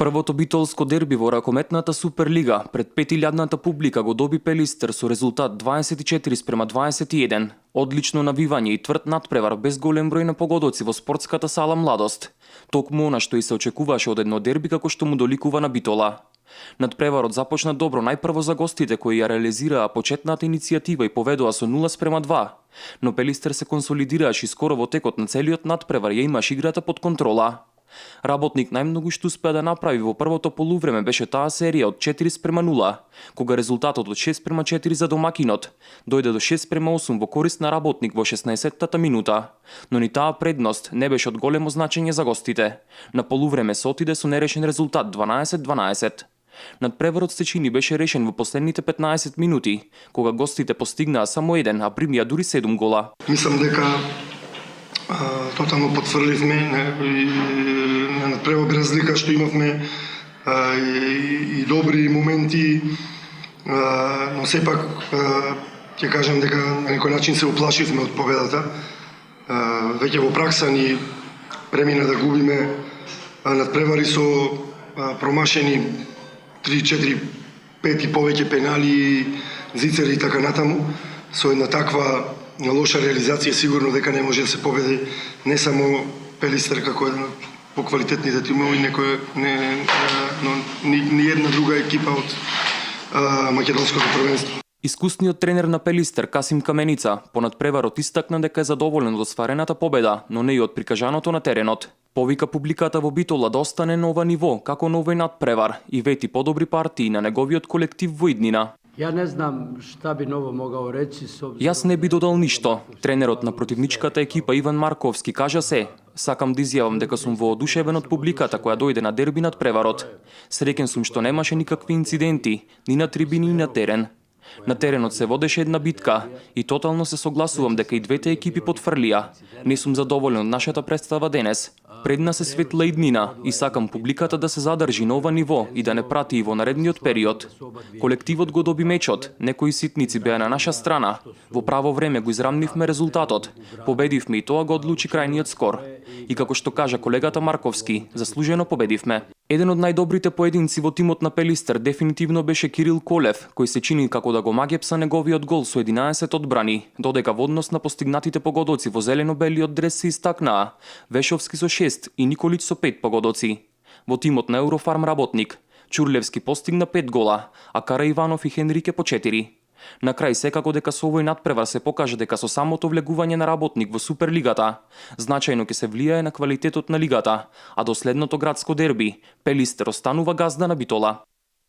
Првото битолско дерби во ракометната Суперлига пред 5000-ната публика го доби Пелистер со резултат 24:21. Одлично навивање и тврд надпревар без голем број на погодоци во спортската сала Младост. Токму она што и се очекуваше од едно дерби како што му доликува на Битола. Надпреварот започна добро најпрво за гостите кои ја реализираа почетната иницијатива и поведоа со 0:2. Но Пелистер се консолидираше скоро во текот на целиот надпревар ја имаш играта под контрола. Работник најмногу што успеа да направи во првото полувреме беше таа серија од 4:0, кога резултатот од 6:4 за домакинот дојде до 6:8 во корист на Работник во 16-тата минута. Но ни таа предност не беше од големо значење за гостите. На полувреме се отиде со нерешен резултат 12:12. Надпреварот се чини беше решен во последните 15 минути, кога гостите постигнаа само еден, а примија дури 7 гола. Мислам дека тотално потврдивме на надпревар разлика што имавме и добри моменти, но сепак ќе кажам дека на некој начин се уплашивме од победата. Веќе во пракса ни премина да губиме надпревари со промашени 3, 4, 5 и повеќе пенали, зицери и така натаму. Со една таква лоша реализација сигурно дека не може да се победи не само Пелистер како еден од поквалитетните тимови, но ни една друга екипа од македонското првенство. Искусниот тренер на Пелистер Касим Каменица по надпреварот истакна дека е задоволен од остварената победа, но не и од прикажаното на теренот. Повика публиката во Битола да остане на ова ниво како на овој надпревар и вети подобри партии на неговиот колектив во иднина. Ја не знам шта би ново могao речи с обзиром... Јас не би додал ништо. Тренерот на противничката екипа Иван Марковски кажа се: "Сакам да изјавам дека сум воодушевен од публиката која дојде на дерби надпреварот. Среќен сум што немаше никакви инциденти, ни на трибини ни на терен. На теренот се водеше една битка и тотално се согласувам дека и двете екипи потфрлија. Не сум задоволен од нашата представа денес. Пред нас е светла иднина и сакам публиката да се задржи на ова ниво и да не прати и во наредниот период. Колективот го доби мечот, некои ситници беа на наша страна. Во право време го израмнивме резултатот. Победивме и тоа го одлучи крајниот скор. И како што кажа колегата Марковски, заслужено победивме." Еден од најдобрите поединци во тимот на Пелистер дефинитивно беше Кирил Колев, кој се чини како да го магепса неговиот гол со 11 одбрани, додека во однос на постигнатите погодоци во зелено-белиот дрес се истакнаа Вешовски со 6 и Николич со 5 погодоци. Во тимот на Еврофарм Работник, Чурлевски постигна 5 гола, а Караиванов и Хенрике по 4. На крај секако дека со овој надпревар се покажа дека со самото влегување на Работник во Суперлигата значајно ќе се влијае на квалитетот на лигата, а до следното градско дерби Пелистер останува газда на Битола.